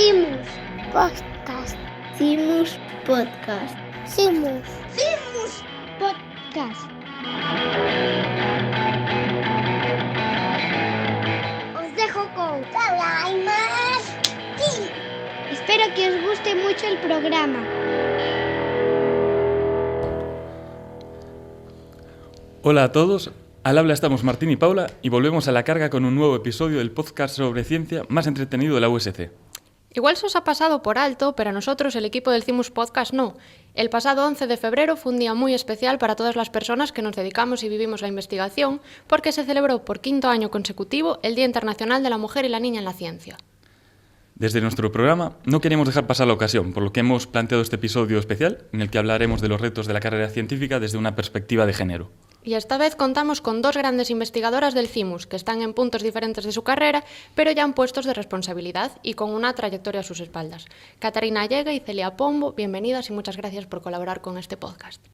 Cimus Podcast. Cimus Podcast. Cimus Podcast. Os dejo con Paula y Martín. Espero que os guste mucho el programa. Hola a todos, al habla estamos Martín y Paula y volvemos a la carga con un nuevo episodio del podcast sobre ciencia más entretenido de la USC. Igual se os ha pasado por alto, pero a nosotros, el equipo del Cimus Podcast, no. El pasado 11 de febrero fue un día muy especial para todas las personas que nos dedicamos y vivimos la investigación, porque se celebró por 5º año consecutivo el Día Internacional de la Mujer y la Niña en la Ciencia. Desde nuestro programa no queremos dejar pasar la ocasión, por lo que hemos planteado este episodio especial en el que hablaremos de los retos de la carrera científica desde una perspectiva de género. Y esta vez contamos con 2 grandes investigadoras del Cimus, que están en puntos diferentes de su carrera, pero ya en puestos de responsabilidad y con una trayectoria a sus espaldas. Catarina Allega y Celia Pombo, bienvenidas y muchas gracias por colaborar con este podcast.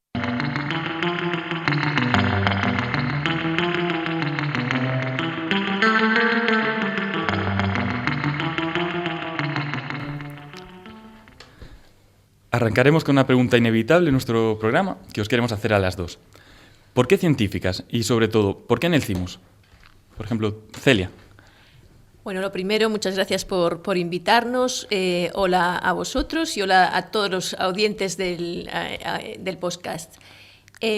Arrancaremos con una pregunta inevitable en nuestro programa que os queremos hacer a las dos. ¿Por qué científicas? Y sobre todo, ¿por qué en el Cimus? Por ejemplo, Celia. Bueno, lo primero, muchas gracias por invitarnos. Hola a vosotros y hola a todos los audientes del podcast.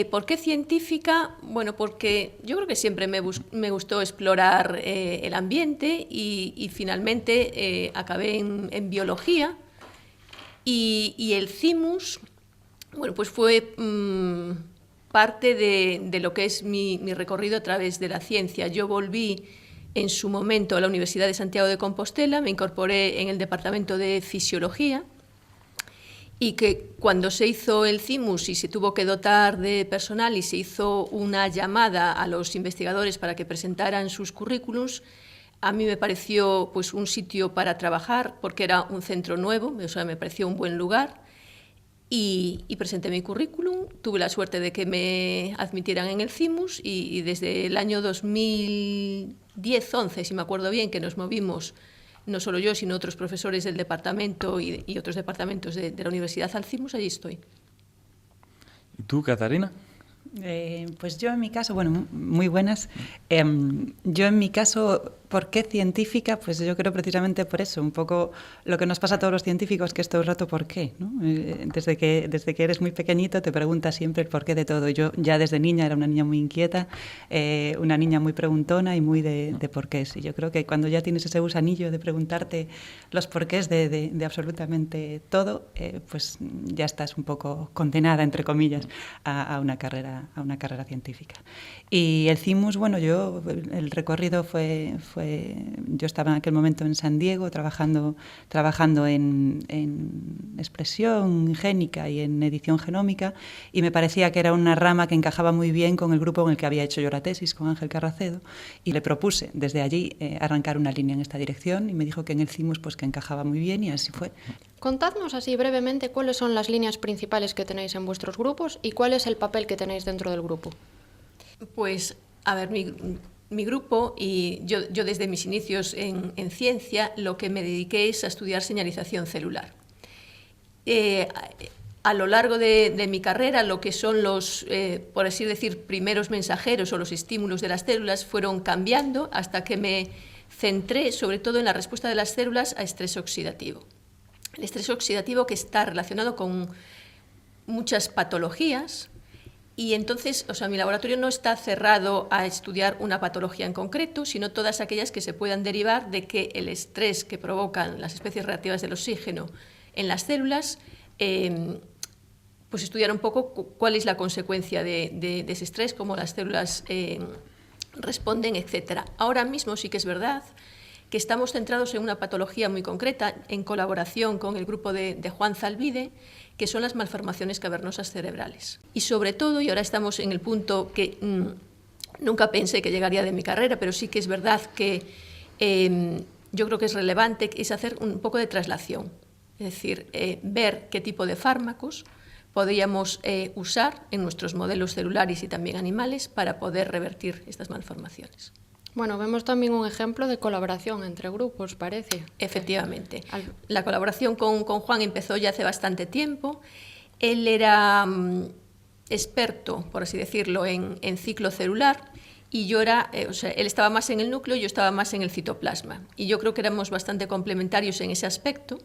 ¿Por qué científica? Bueno, porque yo creo que siempre me gustó explorar el ambiente y finalmente acabé en biología. Y el Cimus, bueno, pues fue parte de lo que es mi recorrido a través de la ciencia. Yo volví en su momento a la Universidad de Santiago de Compostela, me incorporé en el departamento de Fisiología y que cuando se hizo el Cimus y se tuvo que dotar de personal y se hizo una llamada a los investigadores para que presentaran sus currículums, a mí me pareció pues, un sitio para trabajar porque era un centro nuevo, o sea, me pareció un buen lugar y presenté mi currículum. Tuve la suerte de que me admitieran en el Cimus y desde el año 2010-11, si me acuerdo bien, que nos movimos, no solo yo, sino otros profesores del departamento y otros departamentos de la universidad al Cimus, allí estoy. ¿Y tú, Catarina? Pues yo en mi caso, bueno, muy buenas. Yo en mi caso, ¿por qué científica? Pues yo creo precisamente por eso, un poco lo que nos pasa a todos los científicos, que es todo el rato ¿por qué? ¿No? Desde que eres muy pequeñito te preguntas siempre el porqué de todo. Yo ya desde niña era una niña muy inquieta, una niña muy preguntona y muy de porqués. Y yo creo que cuando ya tienes ese gusanillo de preguntarte los porqués de absolutamente todo, pues ya estás un poco condenada, entre comillas, a una carrera científica. Y el Cimus, bueno, el recorrido fue yo estaba en aquel momento en San Diego trabajando en expresión génica y en edición genómica, y me parecía que era una rama que encajaba muy bien con el grupo en el que había hecho yo la tesis, con Ángel Carracedo, y le propuse desde allí arrancar una línea en esta dirección, y me dijo que en el Cimus pues que encajaba muy bien, y así fue. Contadnos así brevemente cuáles son las líneas principales que tenéis en vuestros grupos y cuál es el papel que tenéis dentro del grupo. Pues, a ver, mi grupo y yo desde mis inicios en ciencia lo que me dediqué es a estudiar señalización celular. A lo largo de mi carrera, lo que son los, por así decir, primeros mensajeros o los estímulos de las células fueron cambiando hasta que me centré sobre todo en la respuesta de las células a estrés oxidativo. El estrés oxidativo que está relacionado con muchas patologías. Y entonces, o sea, mi laboratorio no está cerrado a estudiar una patología en concreto, sino todas aquellas que se puedan derivar de que el estrés que provocan las especies reactivas del oxígeno en las células, pues estudiar un poco cuál es la consecuencia de ese estrés, cómo las células responden, etc. Ahora mismo sí que es verdad que estamos centrados en una patología muy concreta, en colaboración con el grupo de Juan Zalvide, que son las malformaciones cavernosas cerebrales. Y sobre todo, y ahora estamos en el punto que nunca pensé que llegaría de mi carrera, pero sí que es verdad que yo creo que es relevante, es hacer un poco de traslación, es decir, ver qué tipo de fármacos podríamos usar en nuestros modelos celulares y también animales para poder revertir estas malformaciones. Bueno, vemos también un ejemplo de colaboración entre grupos, parece. Efectivamente. La colaboración con Juan empezó ya hace bastante tiempo. Él era experto, por así decirlo, en ciclo celular, y yo era, él estaba más en el núcleo, yo estaba más en el citoplasma. Y yo creo que éramos bastante complementarios en ese aspecto.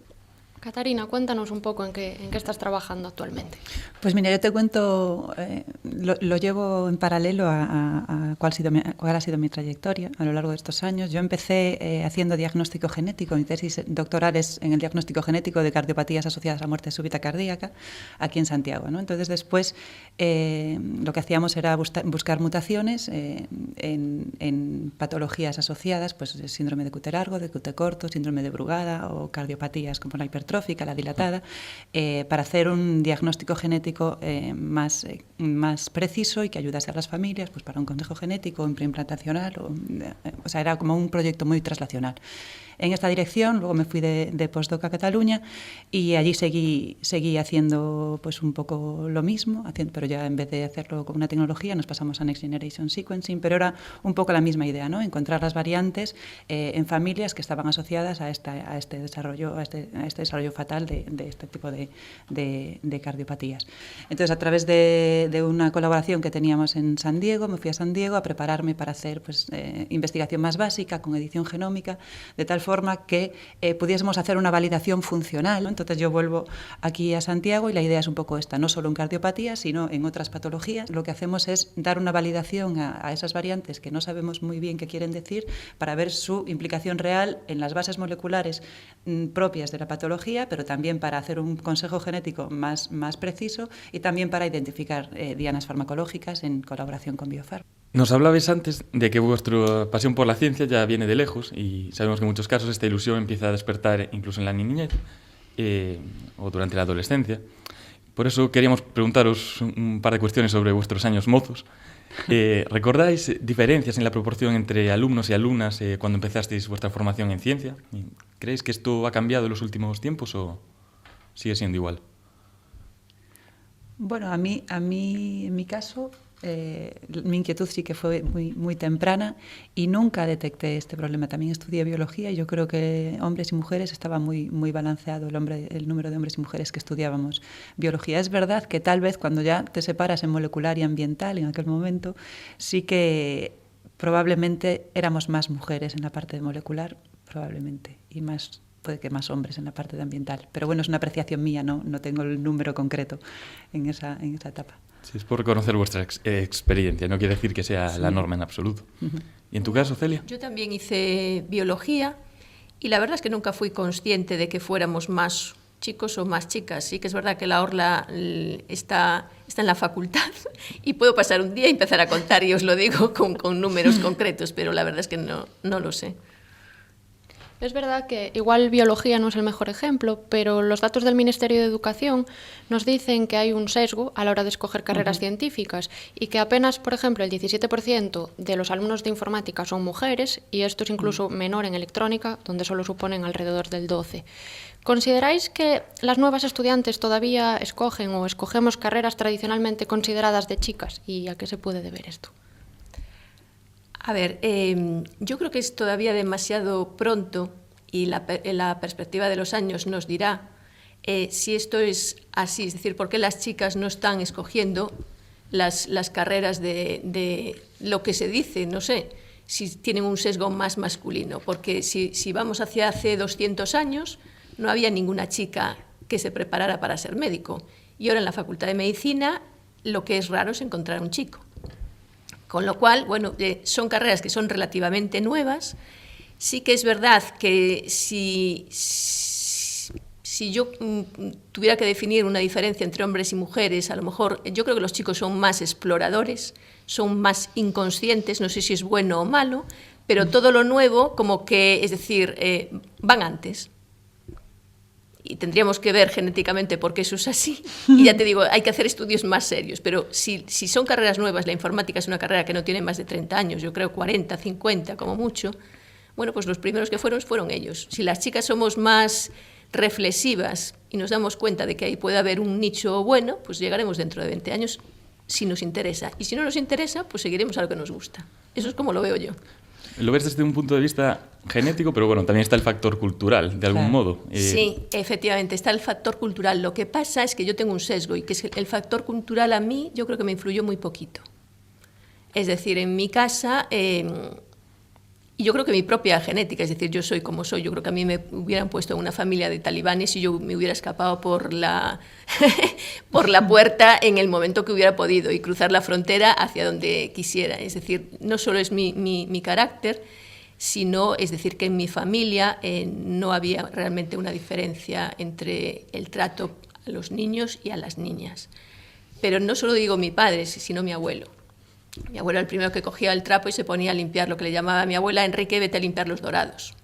Catarina, cuéntanos un poco en qué estás trabajando actualmente. Pues mira, yo te cuento, lo llevo en paralelo a cuál ha sido mi trayectoria a lo largo de estos años. Yo empecé haciendo diagnóstico genético, mi tesis doctoral es en el diagnóstico genético de cardiopatías asociadas a muerte súbita cardíaca, aquí en Santiago, ¿no? Entonces después lo que hacíamos era buscar mutaciones en patologías asociadas, pues síndrome de QT largo, de QT corto, síndrome de Brugada o cardiopatías como la hipertrófica, la dilatada, para hacer un diagnóstico genético más preciso y que ayudase a las familias pues para un consejo genético implantacional. O sea, era como un proyecto muy translacional. En esta dirección, luego me fui de postdoc a Cataluña y allí seguí haciendo pues un poco lo mismo, pero ya en vez de hacerlo con una tecnología nos pasamos a Next Generation Sequencing, pero era un poco la misma idea, ¿no? Encontrar las variantes en familias que estaban asociadas a este desarrollo fatal de este tipo de cardiopatías. Entonces, a través de una colaboración que teníamos en San Diego, me fui a San Diego a prepararme para hacer pues, investigación más básica con edición genómica, de tal forma que pudiésemos hacer una validación funcional, ¿no? Entonces yo vuelvo aquí a Santiago y la idea es un poco esta, no solo en cardiopatías, sino en otras patologías. Lo que hacemos es dar una validación a esas variantes que no sabemos muy bien qué quieren decir para ver su implicación real en las bases moleculares propias de la patología, pero también para hacer un consejo genético más preciso y también para identificar dianas farmacológicas en colaboración con Biofarm. Nos hablabais antes de que vuestra pasión por la ciencia ya viene de lejos y sabemos que en muchos casos esta ilusión empieza a despertar incluso en la niñez o durante la adolescencia. Por eso queríamos preguntaros un par de cuestiones sobre vuestros años mozos. ¿Recordáis diferencias en la proporción entre alumnos y alumnas cuando empezasteis vuestra formación en ciencia? ¿Creéis que esto ha cambiado en los últimos tiempos o sigue siendo igual? Bueno, a mí en mi caso, mi inquietud sí que fue muy temprana y nunca detecté este problema. También estudié biología y yo creo que hombres y mujeres estaba muy balanceado el número de hombres y mujeres que estudiábamos biología. Es verdad que tal vez cuando ya te separas en molecular y ambiental, en aquel momento, sí que probablemente éramos más mujeres en la parte de molecular, probablemente, y puede que más hombres en la parte de ambiental. Pero bueno, es una apreciación mía, no tengo el número concreto en esa etapa. Sí, es por reconocer vuestra experiencia, no quiere decir que sea la norma en absoluto. Uh-huh. ¿Y en tu caso, Celia? Yo también hice biología y la verdad es que nunca fui consciente de que fuéramos más chicos o más chicas. Sí que es verdad que la orla está en la facultad y puedo pasar un día y empezar a contar y os lo digo con números concretos, pero la verdad es que no lo sé. Es verdad que igual biología no es el mejor ejemplo, pero los datos del Ministerio de Educación nos dicen que hay un sesgo a la hora de escoger carreras científicas y que apenas, por ejemplo, el 17% de los alumnos de informática son mujeres y esto es incluso menor en electrónica, donde solo suponen alrededor del 12%. ¿Consideráis que las nuevas estudiantes todavía escogen o escogemos carreras tradicionalmente consideradas de chicas? ¿Y a qué se puede deber esto? A ver, yo creo que es todavía demasiado pronto y la perspectiva de los años nos dirá si esto es así, es decir, por qué las chicas no están escogiendo las carreras de lo que se dice, no sé, si tienen un sesgo más masculino, porque si vamos hacia hace 200 años no había ninguna chica que se preparara para ser médico y ahora en la Facultad de Medicina lo que es raro es encontrar un chico. Con lo cual, bueno, son carreras que son relativamente nuevas. Sí que es verdad que si yo tuviera que definir una diferencia entre hombres y mujeres, a lo mejor yo creo que los chicos son más exploradores, son más inconscientes, no sé si es bueno o malo, pero todo lo nuevo como que, es decir, van antes. Y tendríamos que ver genéticamente por qué eso es así. Y ya te digo, hay que hacer estudios más serios. Pero si son carreras nuevas, la informática es una carrera que no tiene más de 30 años, yo creo 40, 50 como mucho, bueno, pues los primeros que fueron ellos. Si las chicas somos más reflexivas y nos damos cuenta de que ahí puede haber un nicho bueno, pues llegaremos dentro de 20 años si nos interesa. Y si no nos interesa, pues seguiremos a lo que nos gusta. Eso es como lo veo yo. Lo ves desde un punto de vista genético, pero bueno, también está el factor cultural, de algún modo. Sí, efectivamente, está el factor cultural. Lo que pasa es que yo tengo un sesgo y que es que el factor cultural a mí yo creo que me influyó muy poquito. Es decir, en mi casa, y yo creo que mi propia genética, es decir, yo soy como soy, yo creo que a mí me hubieran puesto en una familia de talibanes y yo me hubiera escapado por la puerta en el momento que hubiera podido y cruzar la frontera hacia donde quisiera. Es decir, no solo es mi carácter, sino, es decir, que en mi familia no había realmente una diferencia entre el trato a los niños y a las niñas. Pero no solo digo mi padre, sino mi abuelo. Mi abuelo era el primero que cogía el trapo y se ponía a limpiar, lo que le llamaba a mi abuela: Enrique, vete a limpiar los dorados.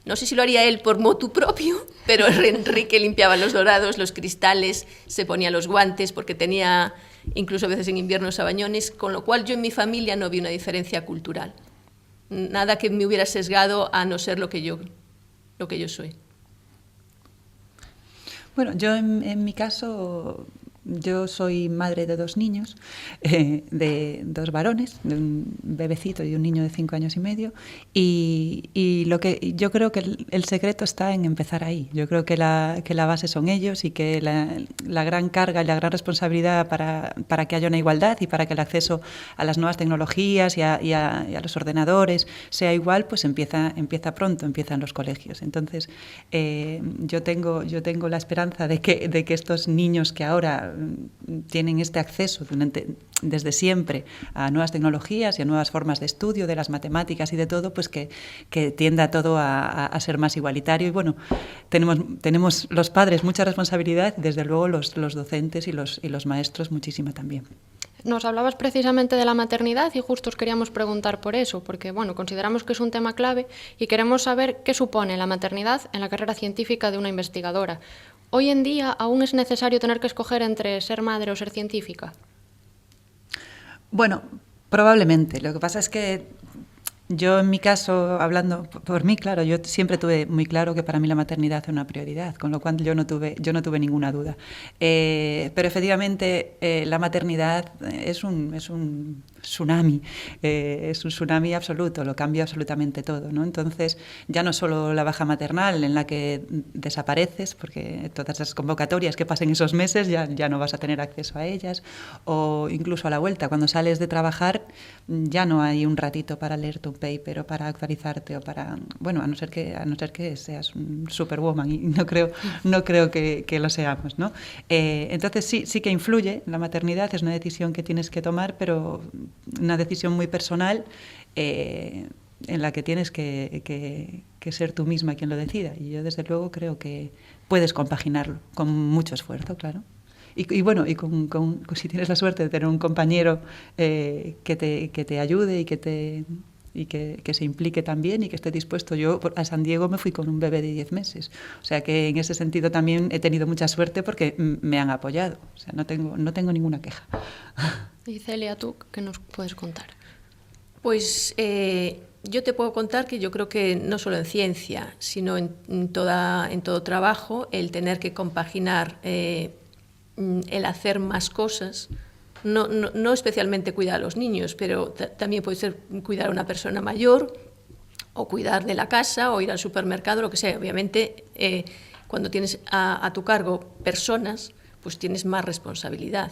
No sé si lo haría él por motu propio, pero Enrique limpiaba los dorados, los cristales, se ponía los guantes, porque tenía incluso a veces en invierno sabañones, con lo cual yo en mi familia no vi una diferencia cultural. Nada que me hubiera sesgado a no ser lo que yo soy. Bueno, yo en mi caso, yo soy madre de 2 niños, de 2 varones, de un bebecito y un niño de 5 años y medio, y lo que yo creo que el secreto está en empezar ahí. Yo creo que la base son ellos y que la gran carga y la gran responsabilidad para que haya una igualdad y para que el acceso a las nuevas tecnologías y a los ordenadores sea igual, pues empieza pronto, empieza en los colegios. Entonces, yo tengo la esperanza de que estos niños que ahora tienen este acceso desde siempre a nuevas tecnologías y a nuevas formas de estudio de las matemáticas y de todo, pues que tienda todo a ser más igualitario. Y bueno, tenemos los padres mucha responsabilidad y desde luego los docentes y los maestros muchísima también. Nos hablabas precisamente de la maternidad y justo os queríamos preguntar por eso, porque bueno, consideramos que es un tema clave y queremos saber qué supone la maternidad en la carrera científica de una investigadora. ¿Hoy en día aún es necesario tener que escoger entre ser madre o ser científica? Bueno, probablemente. Lo que pasa es que yo, en mi caso, hablando por mí, claro, yo siempre tuve muy claro que para mí la maternidad es una prioridad, con lo cual yo no tuve ninguna duda. Pero efectivamente la maternidad es un tsunami, es un tsunami absoluto, lo cambia absolutamente todo, ¿no? Entonces, ya no solo la baja maternal en la que desapareces, porque todas las convocatorias que pasen esos meses ya no vas a tener acceso a ellas, o incluso a la vuelta, cuando sales de trabajar ya no hay un ratito para leerte un paper o para actualizarte o para, bueno, a no ser que seas un superwoman, y no creo que lo seamos, ¿no? Entonces sí que influye la maternidad, es una decisión que tienes que tomar, pero una decisión muy personal en la que tienes que ser tú misma quien lo decida. Y yo desde luego creo que puedes compaginarlo con mucho esfuerzo, claro. Y bueno, si tienes la suerte de tener un compañero que te ayude y que se implique también y que esté dispuesto. Yo a San Diego me fui con un bebé de 10 meses. O sea que en ese sentido también he tenido mucha suerte porque me han apoyado. O sea, no tengo ninguna queja. Y Celia, ¿tú qué nos puedes contar? Pues yo te puedo contar que yo creo que no solo en ciencia, sino en todo trabajo, el tener que compaginar el hacer más cosas, no especialmente cuidar a los niños, pero también puede ser cuidar a una persona mayor o cuidar de la casa o ir al supermercado, lo que sea. Obviamente, cuando tienes a tu cargo personas, pues tienes más responsabilidad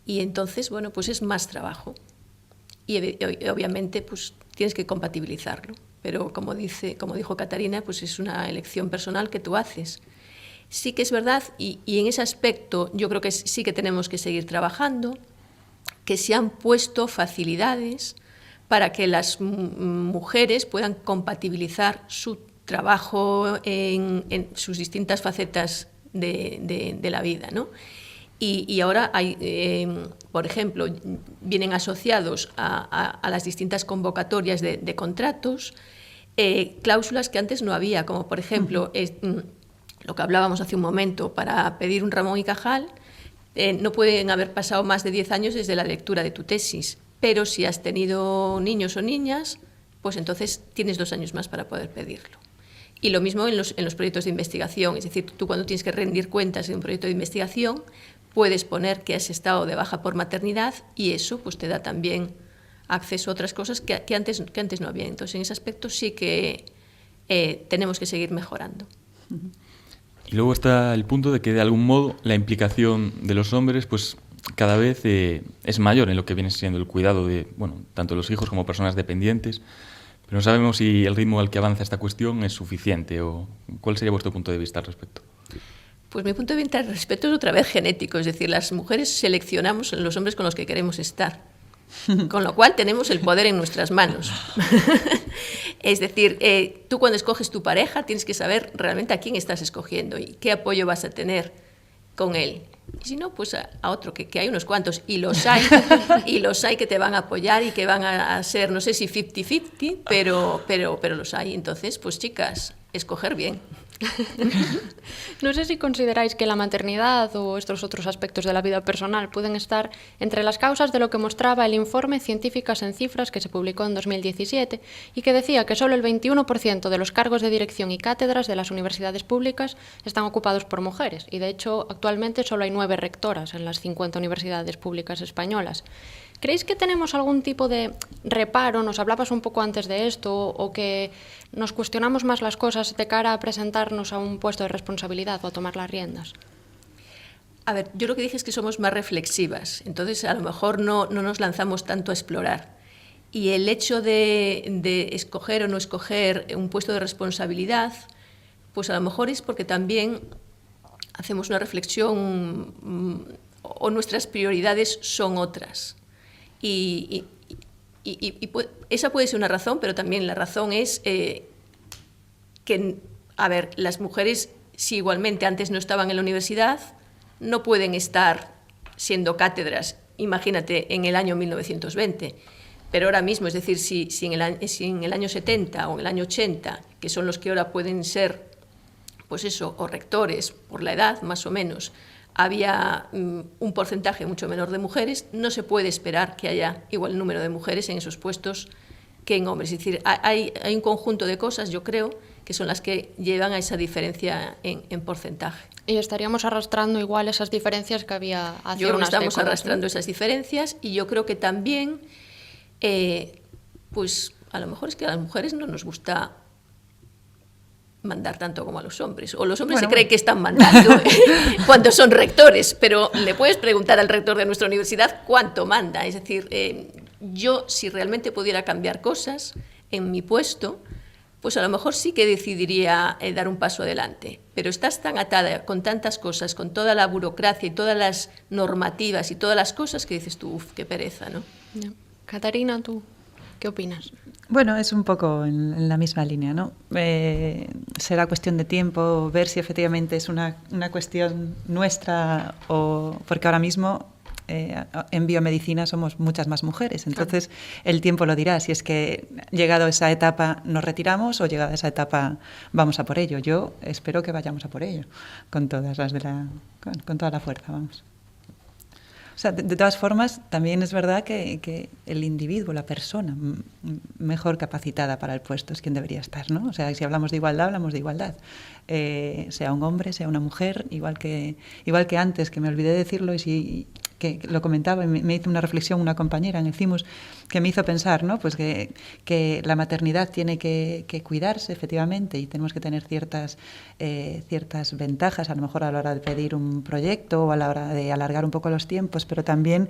y entonces, bueno, pues es más trabajo y obviamente pues tienes que compatibilizarlo, pero como dijo Catarina, pues es una elección personal que tú haces. Sí que es verdad, y en ese aspecto yo creo que sí que tenemos que seguir trabajando, que se han puesto facilidades para que las mujeres puedan compatibilizar su trabajo en sus distintas facetas de la vida, ¿no? Y ahora hay, por ejemplo, vienen asociados a las distintas convocatorias de contratos cláusulas que antes no había, como por ejemplo lo que hablábamos hace un momento, para pedir un Ramón y Cajal no pueden haber pasado más de 10 años desde la lectura de tu tesis, pero si has tenido niños o niñas, pues entonces tienes 2 años más para poder pedirlo. Y lo mismo en los proyectos de investigación, es decir, tú cuando tienes que rendir cuentas de un proyecto de investigación, puedes poner que has estado de baja por maternidad y eso pues te da también acceso a otras cosas que antes no había. Entonces, en ese aspecto sí que tenemos que seguir mejorando. Y luego está el punto de que, de algún modo, la implicación de los hombres pues cada vez es mayor en lo que viene siendo el cuidado de, bueno, tanto los hijos como personas dependientes, pero no sabemos si el ritmo al que avanza esta cuestión es suficiente, o ¿cuál sería vuestro punto de vista al respecto? Pues mi punto de vista al respecto es otra vez genético, es decir, las mujeres seleccionamos los hombres con los que queremos estar, con lo cual tenemos el poder en nuestras manos. Es decir, tú cuando escoges tu pareja tienes que saber realmente a quién estás escogiendo y qué apoyo vas a tener con él. Y si no, pues a otro, que hay unos cuantos, y los hay que te van a apoyar y que van a ser, no sé si 50-50, pero los hay. Entonces, pues chicas, escoger bien. No sé si consideráis que la maternidad o estos otros aspectos de la vida personal pueden estar entre las causas de lo que mostraba el informe Científicas en Cifras que se publicó en 2017 y que decía que solo el 21% de los cargos de dirección y cátedras de las universidades públicas están ocupados por mujeres, y de hecho actualmente solo hay 9 rectoras en las 50 universidades públicas españolas. ¿Creéis que tenemos algún tipo de reparo? Nos hablabas un poco antes de esto, o que nos cuestionamos más las cosas de cara a presentarnos a un puesto de responsabilidad o a tomar las riendas. A ver, yo lo que dije es que somos más reflexivas, entonces a lo mejor no nos lanzamos tanto a explorar. Y el hecho de escoger o no escoger un puesto de responsabilidad, pues a lo mejor es porque también hacemos una reflexión o nuestras prioridades son otras. Y esa puede ser una razón, pero también la razón es que, a ver, las mujeres, si igualmente antes no estaban en la universidad, no pueden estar siendo cátedras, imagínate, en el año 1920. Pero ahora mismo, es decir, si en el año 70 o en el año 80, que son los que ahora pueden ser, pues eso, o rectores, por la edad más o menos, había un porcentaje mucho menor de mujeres, no se puede esperar que haya igual número de mujeres en esos puestos que en hombres. Es decir, hay un conjunto de cosas, yo creo, que son las que llevan a esa diferencia en porcentaje. Y estaríamos arrastrando igual esas diferencias que había hace unas décadas. Yo creo que estamos arrastrando esas diferencias, y yo creo que también, pues a lo mejor es que a las mujeres no nos gusta mandar tanto como a los hombres, o los hombres se creen que están mandando cuando son rectores, pero le puedes preguntar al rector de nuestra universidad cuánto manda. Es decir, yo, si realmente pudiera cambiar cosas en mi puesto, pues a lo mejor sí que decidiría dar un paso adelante, pero estás tan atada con tantas cosas, con toda la burocracia y todas las normativas y todas las cosas, que dices tú, qué pereza, ¿no? No. Catarina, ¿tú qué opinas? Bueno, es un poco en la misma línea, ¿no? Será cuestión de tiempo ver si efectivamente es una cuestión nuestra, o porque ahora mismo en biomedicina somos muchas más mujeres, entonces el tiempo lo dirá, si es que llegado a esa etapa nos retiramos, o llegada a esa etapa vamos a por ello. Yo espero que vayamos a por ello, con todas las con toda la fuerza, vamos. O sea, de todas formas, también es verdad que el individuo, la persona mejor capacitada para el puesto es quien debería estar, ¿no? O sea, si hablamos de igualdad, hablamos de igualdad. Sea un hombre, sea una mujer, igual que antes, que me olvidé de decirlo, y que lo comentaba, y me hizo una reflexión una compañera en el CIMUS que me hizo pensar, ¿no? Pues que la maternidad tiene que cuidarse, efectivamente, y tenemos que tener ciertas ventajas, a lo mejor a la hora de pedir un proyecto o a la hora de alargar un poco los tiempos, pero también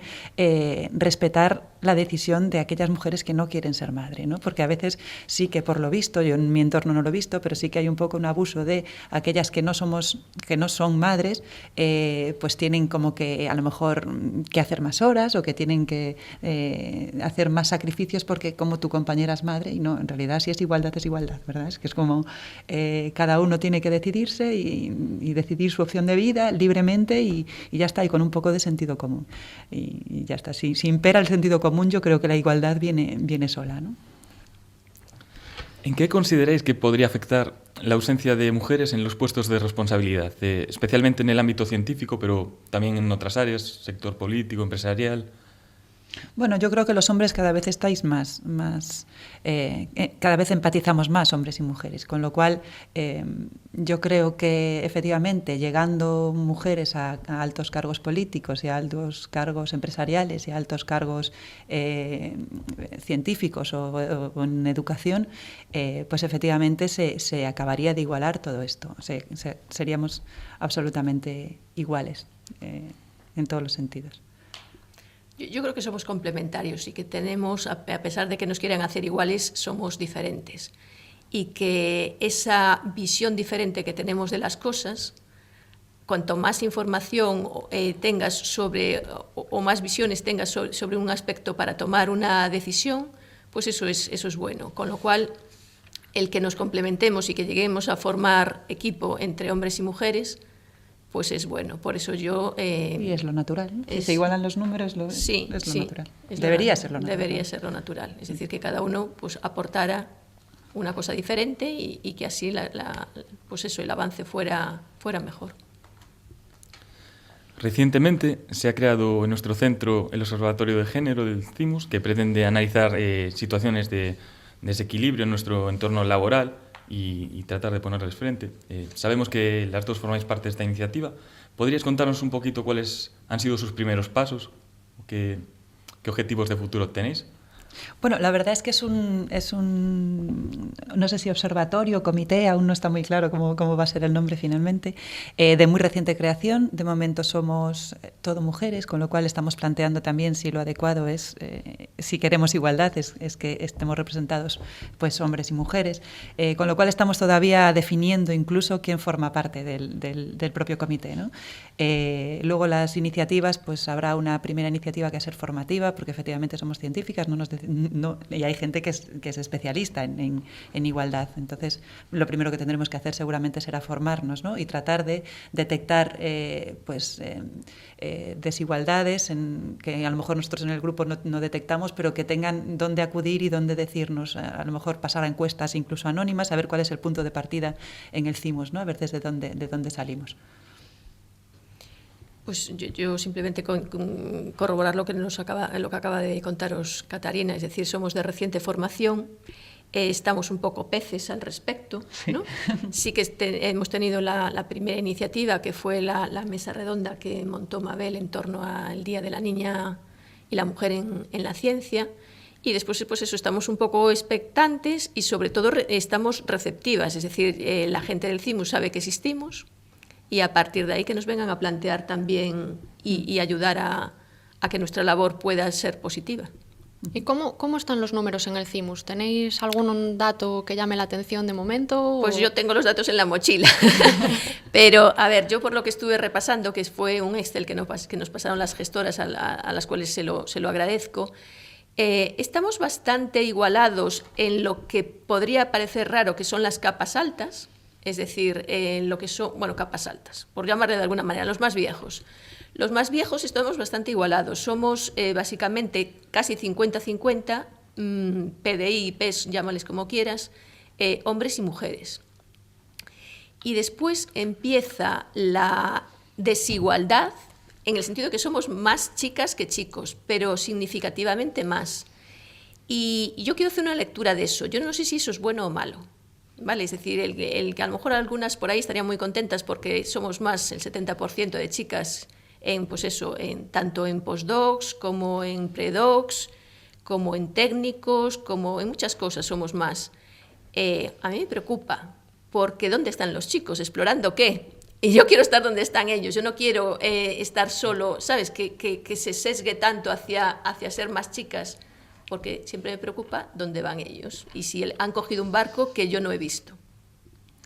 respetar la decisión de aquellas mujeres que no quieren ser madre, ¿no? Porque a veces sí que, por lo visto, yo en mi entorno no lo he visto, pero sí que hay un poco un abuso de aquellas que no son madres, pues tienen como que a lo mejor que hacer más horas, o que tienen que hacer más sacrificios porque como tu compañera es madre, y no, en realidad si es igualdad, ¿verdad? Es que es como cada uno tiene que decidirse y decidir su opción de vida libremente, y ya está, y con un poco de sentido común. Y ya está. Si impera el sentido común, yo creo que la igualdad viene sola, ¿no? ¿En qué consideráis que podría afectar la ausencia de mujeres en los puestos de responsabilidad, especialmente en el ámbito científico, pero también en otras áreas, sector político, empresarial? Bueno, yo creo que los hombres cada vez estáis cada vez empatizamos más, hombres y mujeres, con lo cual yo creo que efectivamente llegando mujeres a altos cargos políticos y a altos cargos empresariales y a altos cargos científicos o en educación, pues efectivamente se acabaría de igualar todo esto. Seríamos absolutamente iguales en todos los sentidos. Yo creo que somos complementarios y que tenemos, a pesar de que nos quieran hacer iguales, somos diferentes. Y que esa visión diferente que tenemos de las cosas, cuanto más información tengas sobre, o más visiones tengas sobre un aspecto para tomar una decisión, pues eso es bueno. Con lo cual, el que nos complementemos y que lleguemos a formar equipo entre hombres y mujeres, pues es bueno. Por eso yo... y es lo natural, ¿no? Si se igualan los números, sí, es lo sí, natural. Debería ser lo natural. Debería ser lo natural. Es decir, que cada uno pues aportara una cosa diferente y que así pues eso, el avance fuera mejor. Recientemente se ha creado en nuestro centro el Observatorio de Género del CIMUS, que pretende analizar situaciones de desequilibrio en nuestro entorno laboral y tratar de ponerles frente. Sabemos que las dos formáis parte de esta iniciativa. ¿Podríais contarnos un poquito cuáles han sido sus primeros pasos? ¿Qué objetivos de futuro tenéis? Bueno, la verdad es que es un no sé si observatorio o comité, aún no está muy claro cómo va a ser el nombre finalmente, de muy reciente creación. De momento somos todo mujeres, con lo cual estamos planteando también si lo adecuado es, si queremos igualdad, es que estemos representados pues hombres y mujeres, con lo cual estamos todavía definiendo incluso quién forma parte del propio comité, ¿no? Luego las iniciativas, pues habrá una primera iniciativa que va a ser formativa, porque efectivamente somos científicas, y hay gente que es especialista en igualdad. Entonces, lo primero que tendremos que hacer seguramente será formarnos, ¿no? Y tratar de detectar desigualdades que a lo mejor nosotros en el grupo no detectamos, pero que tengan dónde acudir y dónde decirnos, a lo mejor pasar a encuestas incluso anónimas, a ver cuál es el punto de partida en el CIMUS, ¿no? A ver desde dónde salimos. Pues yo simplemente corroborar lo que acaba de contaros Catarina, es decir, somos de reciente formación, estamos un poco peces al respecto, ¿no? Sí que hemos tenido la primera iniciativa, que fue la mesa redonda que montó Mabel en torno al Día de la Niña y la Mujer en la Ciencia, y después pues eso, estamos un poco expectantes y sobre todo estamos receptivas, es decir, la gente del CIMUS sabe que existimos, y a partir de ahí que nos vengan a plantear también y ayudar a que nuestra labor pueda ser positiva. ¿Y cómo están los números en el CIMUS? ¿Tenéis algún dato que llame la atención de momento? Pues yo tengo los datos en la mochila. Pero, a ver, yo por lo que estuve repasando, que fue un Excel que nos pasaron las gestoras a las cuales se lo agradezco, estamos bastante igualados en lo que podría parecer raro, que son las capas altas. Es decir, lo que son, capas altas, por llamarle de alguna manera, los más viejos. Los más viejos estamos bastante igualados, somos básicamente casi 50-50, PDI, PES, llámales como quieras, hombres y mujeres. Y después empieza la desigualdad, en el sentido de que somos más chicas que chicos, pero significativamente más. Y yo quiero hacer una lectura de eso, yo no sé si eso es bueno o malo. ¿Vale? Es decir, el que a lo mejor algunas por ahí estarían muy contentas porque somos más el 70% de chicas tanto en postdocs como en predocs, como en técnicos, como en muchas cosas somos más. A mí me preocupa, porque ¿dónde están los chicos? ¿Explorando qué? Y yo quiero estar donde están ellos, yo no quiero estar solo, ¿sabes? Que se sesgue tanto hacia ser más chicas, porque siempre me preocupa dónde van ellos y si han cogido un barco que yo no he visto.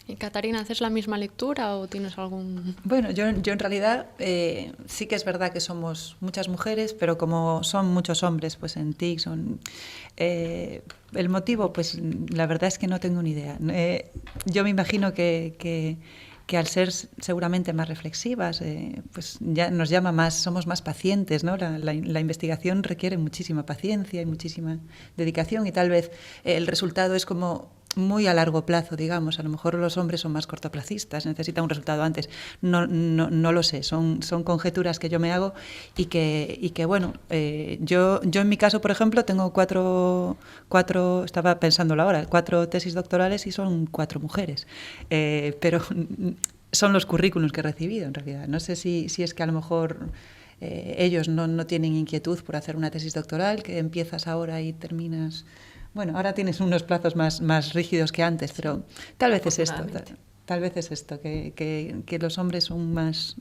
¿Y Catarina, haces la misma lectura o tienes algún...? Bueno, yo en realidad sí que es verdad que somos muchas mujeres, pero como son muchos hombres pues en TIC, el motivo, pues la verdad es que no tengo ni idea. Yo me imagino que al ser seguramente más reflexivas, pues ya nos llama más, somos más pacientes, ¿no? La investigación requiere muchísima paciencia y muchísima dedicación y tal vez el resultado es como muy a largo plazo, digamos. A lo mejor los hombres son más cortoplacistas, necesitan un resultado antes. No lo sé, son conjeturas que yo me hago y que bueno, yo en mi caso, por ejemplo, tengo cuatro, estaba pensándolo ahora, 4 tesis doctorales y son 4 mujeres. Pero son los currículums que he recibido, en realidad. No sé si es que a lo mejor ellos no tienen inquietud por hacer una tesis doctoral, que empiezas ahora y terminas... Bueno, ahora tienes unos plazos más rígidos que antes, pero tal vez es esto. Tal vez es esto, que los hombres son más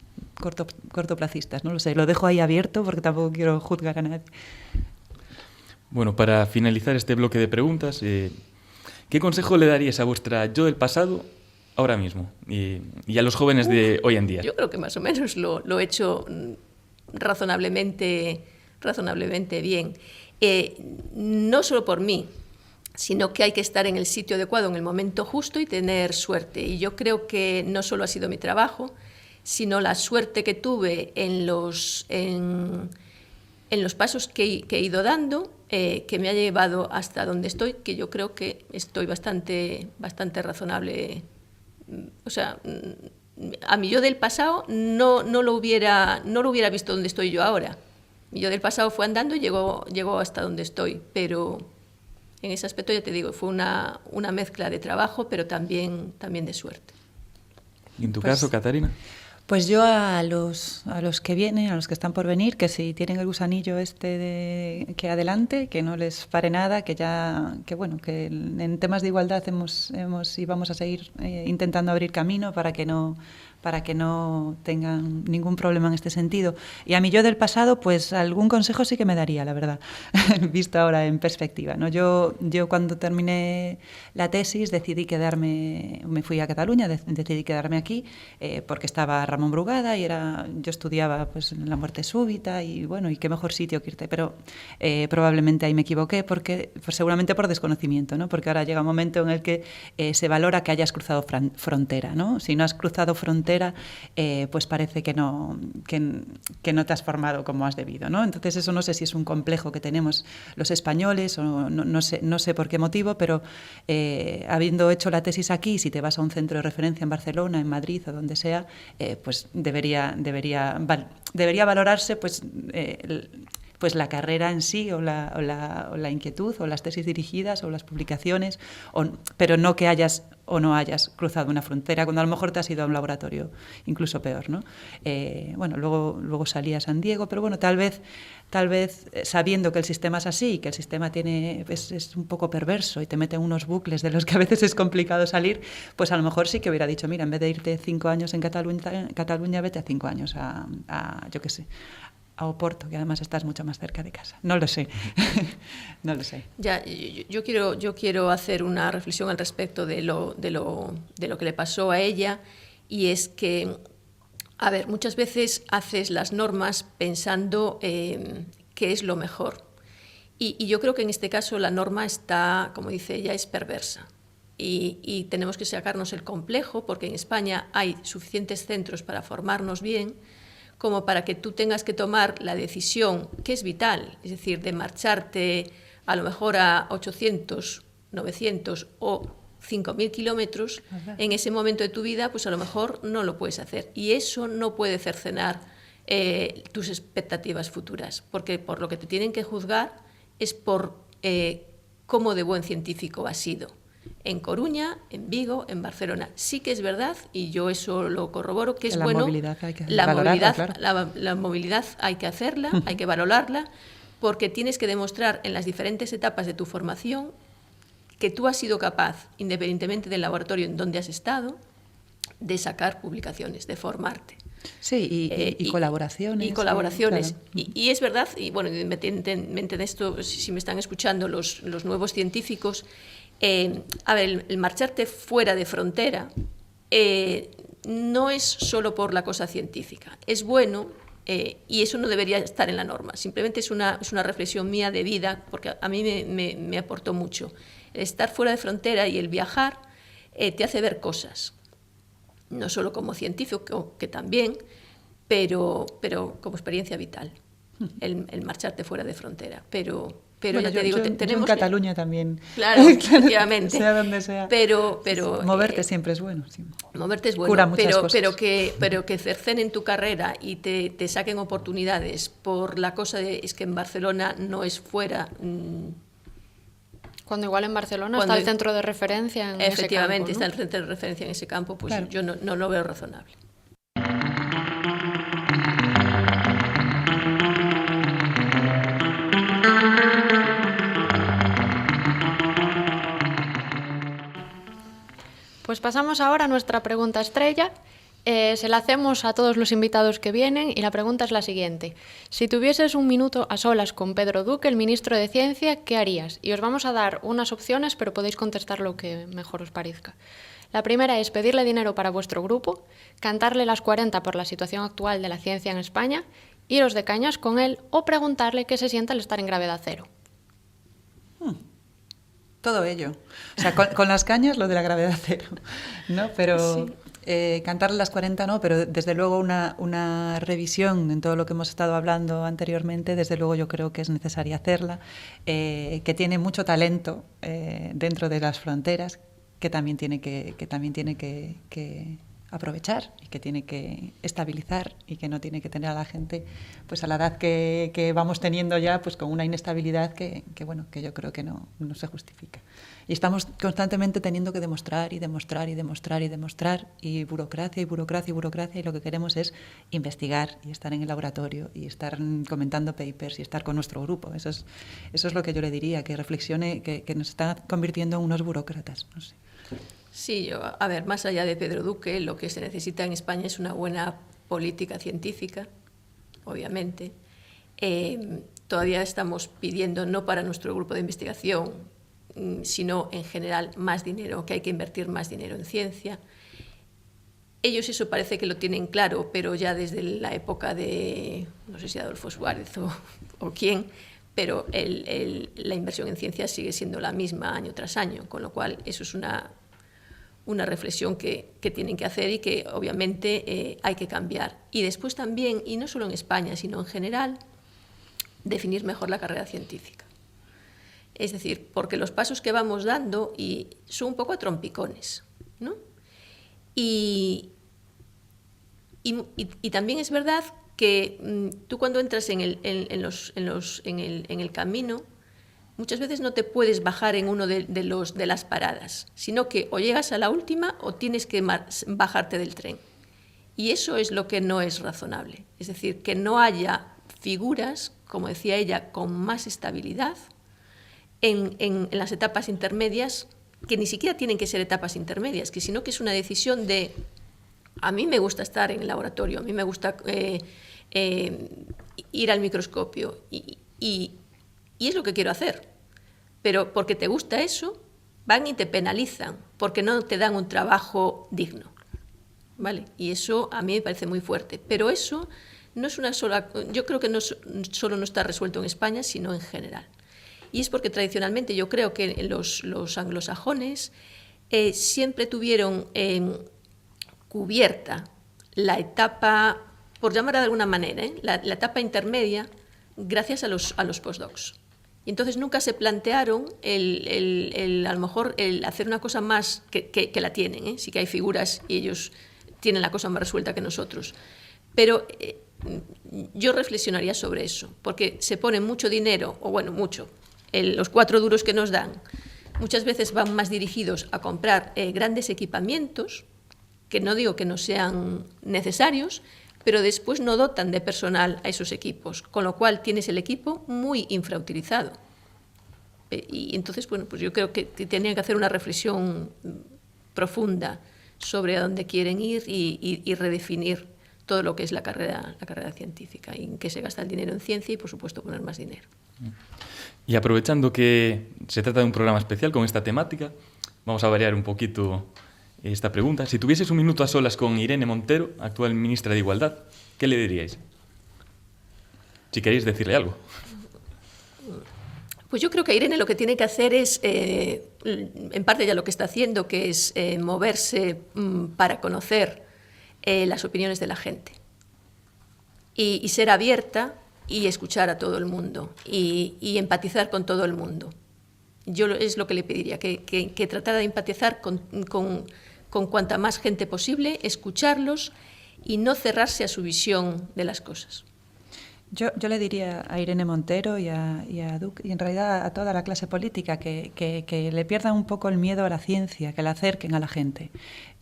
cortoplacistas, no lo sé. Lo dejo ahí abierto porque tampoco quiero juzgar a nadie. Bueno, para finalizar este bloque de preguntas, ¿qué consejo le daríais a vuestra yo del pasado ahora mismo y a los jóvenes de hoy en día? Yo creo que más o menos lo he hecho razonablemente bien. No solo por mí, sino que hay que estar en el sitio adecuado, en el momento justo y tener suerte. Y yo creo que no solo ha sido mi trabajo, sino la suerte que tuve en los pasos que he ido dando, que me ha llevado hasta donde estoy, que yo creo que estoy bastante razonable. O sea, a mi yo del pasado no lo hubiera visto donde estoy yo ahora. Mi yo del pasado fue andando y llegó hasta donde estoy, pero en ese aspecto, ya te digo, fue una mezcla de trabajo, pero también de suerte. ¿Y en tu caso, Catarina? Pues yo a los que vienen, a los que están por venir, que si tienen el gusanillo que adelante, que no les pare nada, que en temas de igualdad hemos y vamos a seguir intentando abrir camino para que no tengan ningún problema en este sentido. Y a mí yo del pasado, pues algún consejo sí que me daría, la verdad, visto ahora en perspectiva, ¿no? Yo cuando terminé la tesis me fui a Cataluña, decidí quedarme aquí porque estaba Ramón Brugada y yo estudiaba pues en la muerte súbita y bueno, y qué mejor sitio que irte, pero probablemente ahí me equivoqué porque pues seguramente por desconocimiento, ¿no? Porque ahora llega un momento en el que se valora que hayas cruzado frontera, ¿no? Si no has cruzado frontera, pues parece que no te has formado como has debido, ¿no? Entonces eso no sé si es un complejo que tenemos los españoles o no sé por qué motivo, pero habiendo hecho la tesis aquí, si te vas a un centro de referencia en Barcelona, en Madrid o donde sea, pues debería valorarse pues la carrera en sí o la inquietud o las tesis dirigidas o las publicaciones, pero no que hayas o no hayas cruzado una frontera, cuando a lo mejor te has ido a un laboratorio incluso peor, ¿no? Bueno, luego salí a San Diego, pero bueno, tal vez sabiendo que el sistema es así, que el sistema es un poco perverso y te mete en unos bucles de los que a veces es complicado salir, pues a lo mejor sí que hubiera dicho, mira, en vez de irte 5 años en Cataluña, vete a 5 años a yo qué sé, a Oporto, que además estás mucho más cerca de casa. No lo sé. No lo sé. Ya, yo quiero hacer una reflexión al respecto de lo que le pasó a ella, y es que, a ver, muchas veces haces las normas pensando que es lo mejor. Y yo creo que en este caso la norma está, como dice ella, es perversa. Y tenemos que sacarnos el complejo, porque en España hay suficientes centros para formarnos bien, como para que tú tengas que tomar la decisión, que es vital, es decir, de marcharte a lo mejor a 800, 900 o 5.000 kilómetros, en ese momento de tu vida, pues a lo mejor no lo puedes hacer. Y eso no puede cercenar tus expectativas futuras, porque por lo que te tienen que juzgar es por cómo de buen científico has sido. En Coruña, en Vigo, en Barcelona. Sí que es verdad, y yo eso lo corroboro, que es bueno. La movilidad hay que hacerla, hay que valorarla, porque tienes que demostrar en las diferentes etapas de tu formación que tú has sido capaz, independientemente del laboratorio en donde has estado, de sacar publicaciones, de formarte. Sí, y colaboraciones. Y colaboraciones. Claro. Y es verdad, y bueno, evidentemente de esto, si me están escuchando los nuevos científicos, a ver, el marcharte fuera de frontera no es solo por la cosa científica. Es bueno, y eso no debería estar en la norma. Simplemente es una reflexión mía de vida, porque a mí me aportó mucho. El estar fuera de frontera y el viajar te hace ver cosas. No solo como científico, que también, pero como experiencia vital, el marcharte fuera de frontera. Pero Pero bueno, ya te digo, yo tenemos... en Cataluña también. Claro, efectivamente. Sea donde sea. Pero moverte siempre es bueno. Sí. Moverte es bueno, Cura muchas cosas. pero que cercenen tu carrera y te saquen oportunidades por la cosa de es que en Barcelona no es fuera... Cuando igual en Barcelona está el centro de referencia en ese campo, ¿no? Efectivamente, está el centro de referencia en ese campo, pues claro. Yo no lo veo razonable. Pues pasamos ahora a nuestra pregunta estrella. Se la hacemos a todos los invitados que vienen y la pregunta es la siguiente. Si tuvieses un minuto a solas con Pedro Duque, el ministro de Ciencia, ¿qué harías? Y os vamos a dar unas opciones, pero podéis contestar lo que mejor os parezca. La primera es pedirle dinero para vuestro grupo, cantarle las 40 por la situación actual de la ciencia en España, iros de cañas con él o preguntarle qué se siente al estar en gravedad cero. Todo ello. O sea, con las cañas lo de la gravedad cero, ¿no? Pero sí. Cantarle las 40 no, pero desde luego una revisión en todo lo que hemos estado hablando anteriormente, desde luego yo creo que es necesaria hacerla, que tiene mucho talento dentro de las fronteras, que también tiene que aprovechar y que tiene que estabilizar y que no tiene que tener a la gente pues a la edad que vamos teniendo ya pues con una inestabilidad que yo creo que no se justifica. Y estamos constantemente teniendo que demostrar y burocracia y lo que queremos es investigar y estar en el laboratorio y estar comentando papers y estar con nuestro grupo. Eso es lo que yo le diría, que reflexione, que nos está convirtiendo en unos burócratas, no sé. Sí, a ver, más allá de Pedro Duque, lo que se necesita en España es una buena política científica, obviamente. Todavía estamos pidiendo, no para nuestro grupo de investigación, sino en general más dinero, que hay que invertir más dinero en ciencia. Ellos eso parece que lo tienen claro, pero ya desde la época de, no sé si Adolfo Suárez o quién, pero la inversión en ciencia sigue siendo la misma año tras año, con lo cual eso es una reflexión que tienen que hacer y que obviamente hay que cambiar. Y después también, y no solo en España, sino en general, definir mejor la carrera científica. Es decir, porque los pasos que vamos dando son un poco a trompicones, ¿no? Y también es verdad que tú cuando entras en el camino, muchas veces no te puedes bajar en uno de las paradas, sino que o llegas a la última o tienes que bajarte del tren. Y eso es lo que no es razonable. Es decir, que no haya figuras, como decía ella, con más estabilidad en las etapas intermedias, que ni siquiera tienen que ser etapas intermedias, sino que es una decisión de, a mí me gusta estar en el laboratorio, a mí me gusta ir al microscopio y es lo que quiero hacer, pero porque te gusta eso, van y te penalizan, porque no te dan un trabajo digno, ¿vale? Y eso a mí me parece muy fuerte, pero eso no es una sola, yo creo que solo no está resuelto en España, sino en general. Y es porque tradicionalmente yo creo que los anglosajones siempre tuvieron cubierta la etapa, por llamarla de alguna manera, la etapa intermedia, gracias a los postdocs. Y entonces nunca se plantearon a lo mejor el hacer una cosa más que la tienen, sí que hay figuras y ellos tienen la cosa más resuelta que nosotros. Pero yo reflexionaría sobre eso, porque se pone mucho dinero, o bueno, mucho, los 4 duros que nos dan, muchas veces van más dirigidos a comprar grandes equipamientos, que no digo que no sean necesarios, pero después no dotan de personal a esos equipos, con lo cual tienes el equipo muy infrautilizado. Y entonces, bueno, pues yo creo que tendrían que hacer una reflexión profunda sobre a dónde quieren ir y redefinir todo lo que es la carrera científica, y en qué se gasta el dinero en ciencia y, por supuesto, poner más dinero. Y aprovechando que se trata de un programa especial con esta temática, vamos a variar un poquito esta pregunta. Si tuvieses un minuto a solas con Irene Montero, actual ministra de Igualdad, ¿qué le diríais? Si queréis decirle algo. Pues yo creo que Irene lo que tiene que hacer es, en parte ya lo que está haciendo, que es moverse para conocer las opiniones de la gente y ser abierta y escuchar a todo el mundo y empatizar con todo el mundo. Yo es lo que le pediría, que tratara de empatizar con cuanta más gente posible, escucharlos y no cerrarse a su visión de las cosas. Yo le diría a Irene Montero y a Duc, y en realidad a toda la clase política, que le pierdan un poco el miedo a la ciencia, que la acerquen a la gente.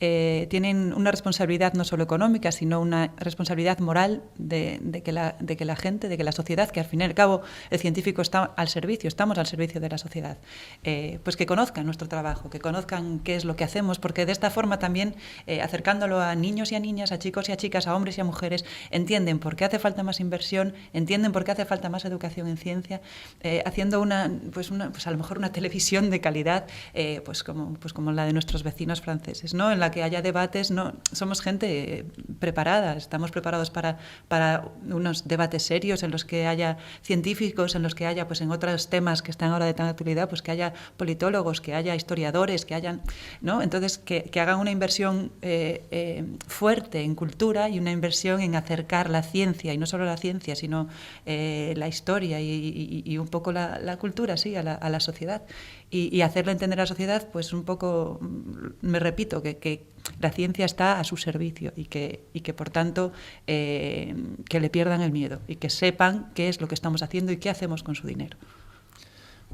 Tienen una responsabilidad no solo económica, sino una responsabilidad moral de que la gente, de que la sociedad, que al fin y al cabo el científico está al servicio, estamos al servicio de la sociedad, pues que conozcan nuestro trabajo, que conozcan qué es lo que hacemos, porque de esta forma también, acercándolo a niños y a niñas, a chicos y a chicas, a hombres y a mujeres, entienden por qué hace falta más inversión, entienden por qué hace falta más educación en ciencia, haciendo pues a lo mejor una televisión de calidad, pues como la de nuestros vecinos franceses, ¿no? En la que haya debates, no, somos gente preparada, estamos preparados para unos debates serios en los que haya científicos, en los que haya, pues en otros temas que están ahora de tan actualidad, pues que haya politólogos, que haya historiadores, que hayan, ¿no? Entonces que hagan una inversión fuerte en cultura y una inversión en acercar la ciencia, y no solo la ciencia, sino la historia y un poco la cultura, sí, a la sociedad. Y hacerle entender a la sociedad, pues un poco, me repito, que la ciencia está a su servicio y que por tanto, que le pierdan el miedo y que sepan qué es lo que estamos haciendo y qué hacemos con su dinero.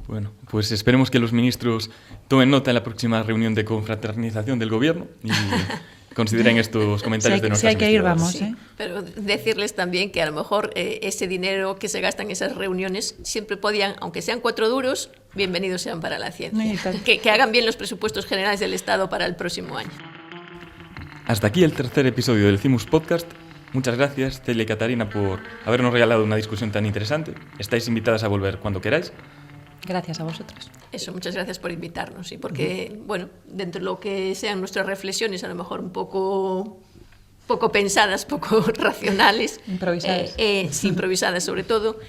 Bueno, pues esperemos que los ministros tomen nota en la próxima reunión de confraternización del Gobierno y consideren estos comentarios de nuestras Si hay que ir, vamos. Sí, pero decirles también que a lo mejor ese dinero que se gasta en esas reuniones siempre podían, aunque sean 4 duros, bienvenidos sean para la ciencia. Que hagan bien los presupuestos generales del Estado para el próximo año. Hasta aquí el tercer episodio del CIMUS Podcast. Muchas gracias, Celia y Catarina, por habernos regalado una discusión tan interesante. Estáis invitadas a volver cuando queráis. Gracias a vosotros. Eso, muchas gracias por invitarnos y porque, bueno, dentro de lo que sean nuestras reflexiones, a lo mejor un poco pensadas, poco racionales, improvisadas, sí, improvisadas sobre todo,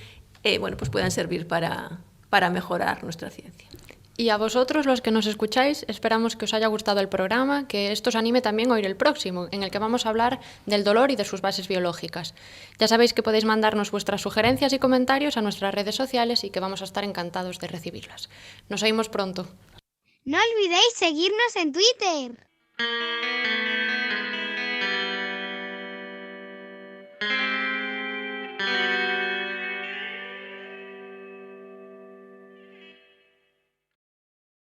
bueno, pues puedan servir para mejorar nuestra ciencia. Y a vosotros, los que nos escucháis, esperamos que os haya gustado el programa, que esto os anime también a oír el próximo, en el que vamos a hablar del dolor y de sus bases biológicas. Ya sabéis que podéis mandarnos vuestras sugerencias y comentarios a nuestras redes sociales y que vamos a estar encantados de recibirlas. Nos oímos pronto. No olvidéis seguirnos en Twitter.